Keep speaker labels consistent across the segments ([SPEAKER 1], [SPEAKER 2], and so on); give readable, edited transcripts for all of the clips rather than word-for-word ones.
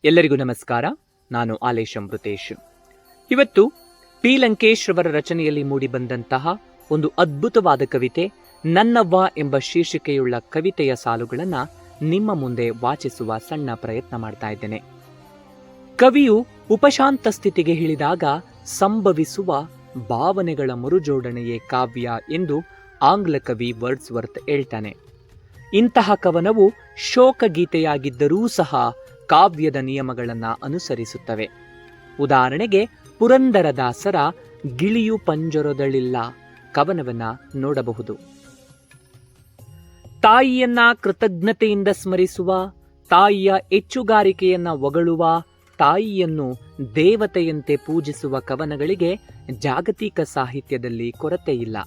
[SPEAKER 1] ಎಲ್ಲರಿಗೂ ನಮಸ್ಕಾರ. ನಾನು ಆಲೇಶ್ ಅಮೃತೇಶ್. ಇವತ್ತು ಪಿ ಲಂಕೇಶ್ ರವರ ರಚನೆಯಲ್ಲಿ ಮೂಡಿಬಂದಂತಹ ಒಂದು ಅದ್ಭುತವಾದ ಕವಿತೆ ನನ್ನವ್ವ ಎಂಬ ಶೀರ್ಷಿಕೆಯುಳ್ಳ ಕವಿತೆಯ ಸಾಲುಗಳನ್ನು ನಿಮ್ಮ ಮುಂದೆ ವಾಚಿಸುವ ಸಣ್ಣ ಪ್ರಯತ್ನ ಮಾಡ್ತಾ ಇದ್ದೇನೆ. ಕವಿಯು ಉಪಶಾಂತ ಸ್ಥಿತಿಗೆ ಇಳಿದಾಗ ಸಂಭವಿಸುವ ಭಾವನೆಗಳ ಮರುಜೋಡಣೆಯೇ ಕಾವ್ಯ ಎಂದು ಆಂಗ್ಲ ಕವಿ ವರ್ಡ್ಸ್ವರ್ತ್ ಹೇಳ್ತಾನೆ. ಇಂತಹ ಕವನವು ಶೋಕಗೀತೆಯಾಗಿದ್ದರೂ ಸಹ ಕಾವ್ಯದ ನಿಯಮಗಳನ್ನು ಅನುಸರಿಸುತ್ತವೆ. ಉದಾಹರಣೆಗೆ ಪುರಂದರದಾಸರ ಗಿಳಿಯು ಪಂಜರದಲ್ಲಿಲ್ಲ ಕವನವನ್ನ ನೋಡಬಹುದು. ತಾಯಿಯನ್ನ ಕೃತಜ್ಞತೆಯಿಂದ ಸ್ಮರಿಸುವ, ತಾಯಿಯ ಹೆಚ್ಚುಗಾರಿಕೆಯನ್ನ ಹೊಗಳುವ, ತಾಯಿಯನ್ನು ದೇವತೆಯಂತೆ ಪೂಜಿಸುವ ಕವನಗಳಿಗೆ ಜಾಗತಿಕ ಸಾಹಿತ್ಯದಲ್ಲಿ ಕೊರತೆಯಿಲ್ಲ.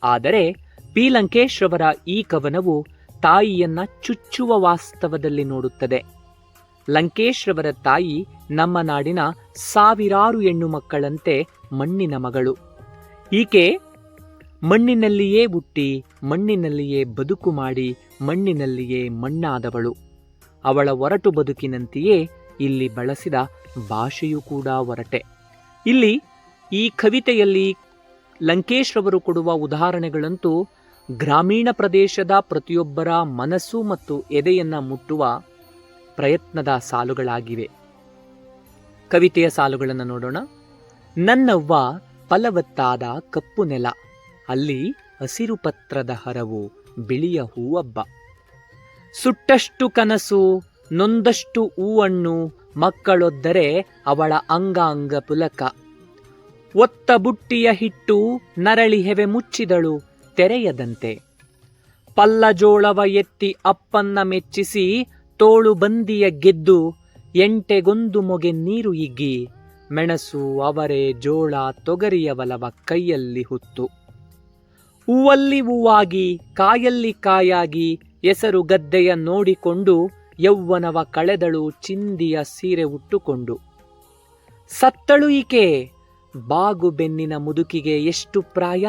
[SPEAKER 1] ಆದರೆ ಪಿ ಲಂಕೇಶ್ ರವರ ಈ ಕವನವು ತಾಯಿಯನ್ನ ಚುಚ್ಚುವ ವಾಸ್ತವದಲ್ಲಿ ನೋಡುತ್ತದೆ. ಲಂಕೇಶ್ ರವರ ತಾಯಿ ನಮ್ಮ ನಾಡಿನ ಸಾವಿರಾರು ಹೆಣ್ಣು ಮಕ್ಕಳಂತೆ ಮಣ್ಣಿನ ಮಗಳು. ಈಕೆ ಮಣ್ಣಿನಲ್ಲಿಯೇ ಹುಟ್ಟಿ ಮಣ್ಣಿನಲ್ಲಿಯೇ ಬದುಕು ಮಾಡಿ ಮಣ್ಣಿನಲ್ಲಿಯೇ ಮಣ್ಣಾದವಳು. ಅವಳ ಒರಟು ಬದುಕಿನಂತೆಯೇ ಇಲ್ಲಿ ಬಳಸಿದ ಭಾಷೆಯೂ ಕೂಡ ಒರಟೆ. ಇಲ್ಲಿ ಈ ಕವಿತೆಯಲ್ಲಿ ಲಂಕೇಶ್ ರವರು ಕೊಡುವ ಉದಾಹರಣೆಗಳಂತೂ ಗ್ರಾಮೀಣ ಪ್ರದೇಶದ ಪ್ರತಿಯೊಬ್ಬರ ಮನಸ್ಸು ಮತ್ತು ಎದೆಯನ್ನ ಮುಟ್ಟುವ ಪ್ರಯತ್ನದ ಸಾಲುಗಳಾಗಿವೆ. ಕವಿತೆಯ ಸಾಲುಗಳನ್ನು ನೋಡೋಣ. ನನ್ನವ್ವ ಫಲವತ್ತಾದ ಕಪ್ಪು ನೆಲ, ಅಲ್ಲಿ ಹಸಿರು ಪತ್ರದ ಹರವು ಬಿಳಿಯ ಹೂವಬ್ಬ. ಸುಟ್ಟಷ್ಟು ಕನಸು ನೊಂದಷ್ಟು ಹೂವಣ್ಣು, ಮಕ್ಕಳೊದ್ದರೆ ಅವಳ ಅಂಗಾಂಗ ಪುಲಕ. ಒತ್ತ ಬುಟ್ಟಿಯ ಹಿಟ್ಟು ನರಳಿ ಹೆವೆ ಮುಚ್ಚಿದಳು ತೆರೆಯದಂತೆ. ಪಲ್ಲಜೋಳವ ಎತ್ತಿ ಅಪ್ಪನ್ನ ಮೆಚ್ಚಿಸಿ ತೋಳು ಬಂದಿಯ ಗೆದ್ದು, ಎಂಟೆಗೊಂದು ಮೊಗೆ ನೀರು ಇಗ್ಗಿ, ಮೆಣಸು ಅವರೆ ಜೋಳ ತೊಗರಿಯವಲವ ಕೈಯಲ್ಲಿ ಹುತ್ತು. ಹೂವಲ್ಲಿ ಹೂವಾಗಿ ಕಾಯಲ್ಲಿ ಕಾಯಾಗಿ ಹೆಸರು ಗದ್ದೆಯ ನೋಡಿಕೊಂಡು, ಯೌವನವ ಕಳೆದಳು ಚಿಂದಿಯ ಸೀರೆ ಉಟ್ಟುಕೊಂಡು. ಸತ್ತಳು ಈಕೆ ಬಾಗು ಬೆನ್ನಿನ ಮುದುಕಿಗೆ ಎಷ್ಟು ಪ್ರಾಯ,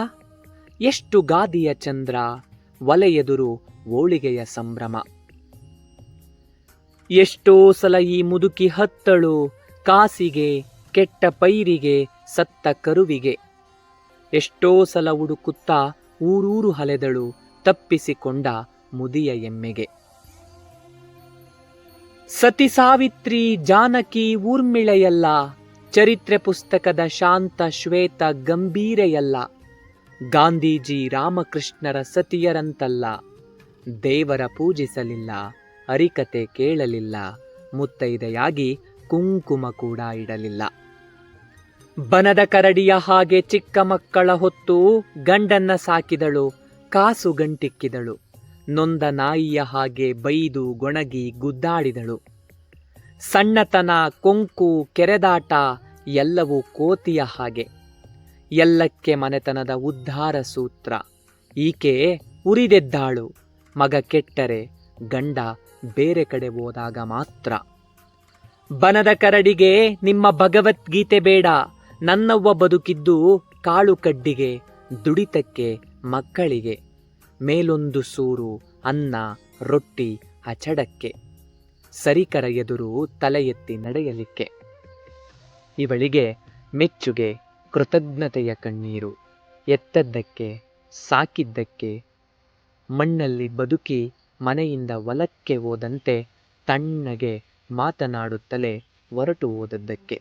[SPEAKER 1] ಎಷ್ಟು ಗಾದಿಯ ಚಂದ್ರ ಒಲೆಯೆದುರು ಹೋಳಿಗೆಯ ಸಂಭ್ರಮ. ಎಷ್ಟೋ ಸಲ ಈ ಮುದುಕಿ ಹತ್ತಳು ಕಾಸಿಗೆ, ಕೆಟ್ಟ ಪೈರಿಗೆ, ಸತ್ತ ಕರುವಿಗೆ. ಎಷ್ಟೋ ಸಲ ಹುಡುಕುತ್ತಾ ಊರೂರು ಅಲೆದಳು ತಪ್ಪಿಸಿಕೊಂಡ ಮುದಿಯ ಎಮ್ಮೆಗೆ. ಸತಿ ಸಾವಿತ್ರಿ ಜಾನಕಿ ಊರ್ಮಿಳೆಯಲ್ಲ, ಚರಿತ್ರೆ ಪುಸ್ತಕದ ಶಾಂತ ಶ್ವೇತ ಗಂಭೀರೆಯಲ್ಲ. ಗಾಂಧೀಜಿ ರಾಮಕೃಷ್ಣರ ಸತಿಯರಂತಲ್ಲ, ದೇವರ ಪೂಜಿಸಲಿಲ್ಲ, ಹರಿಕತೆ ಕೇಳಲಿಲ್ಲ, ಮುತ್ತೈದೆಯಾಗಿ ಕುಂಕುಮ ಕೂಡ ಇಡಲಿಲ್ಲ. ಬನದ ಕರಡಿಯ ಹಾಗೆ ಚಿಕ್ಕ ಮಕ್ಕಳ ಹೊತ್ತು ಗಂಡನ್ನ ಸಾಕಿದಳು, ಕಾಸು ಗಂಟಿಕ್ಕಿದಳು. ನೊಂದ ನಾಯಿಯ ಹಾಗೆ ಬೈದು ಗೊಣಗಿ ಗುದ್ದಾಡಿದಳು. ಸಣ್ಣತನ ಕೊಂಕು ಕೆರೆದಾಟ ಎಲ್ಲವೂ ಕೋತಿಯ ಹಾಗೆ. ಎಲ್ಲಕ್ಕೆ ಮನೆತನದ ಉದ್ಧಾರ ಸೂತ್ರ. ಈಕೆ ಉರಿದೆದ್ದಾಳು, ಮಗ ಕೆಟ್ಟರೆ ಗಂಡ ಬೇರೆ ಕಡೆ ಹೋದಾಗ ಮಾತ್ರ. ಬನದ ಕರಡಿಗೆ ನಿಮ್ಮ ಭಗವದ್ಗೀತೆ ಬೇಡ, ನನ್ನವ್ವ ಬದುಕಿದ್ದು ಕಾಳು ಕಡ್ಡಿಗೆ, ದುಡಿತಕ್ಕೆ, ಮಕ್ಕಳಿಗೆ. ಮೇಲೊಂದು ಸೂರು ಅನ್ನ ರೊಟ್ಟಿ ಅಚಡಕ್ಕೆ, ಸರಿಕರ ಎದುರು ತಲೆ ಎತ್ತಿ ನಡೆಯಲಿಕ್ಕೆ. ಇವಳಿಗೆ ಮೆಚ್ಚುಗೆ ಕೃತಜ್ಞತೆಯ ಕಣ್ಣೀರು, ಎತ್ತದ್ದಕ್ಕೆ ಸಾಕಿದ್ದಕ್ಕೆ. ಮಣ್ಣಲ್ಲಿ ಬದುಕಿ ಮನೆಯಿಂದ ಹೊಲಕ್ಕೆ ಹೋದಂತೆ ತಣ್ಣಗೆ ಮಾತನಾಡುತ್ತಲೇ ಹೊರಟು ಹೋದದ್ದಕ್ಕೆ.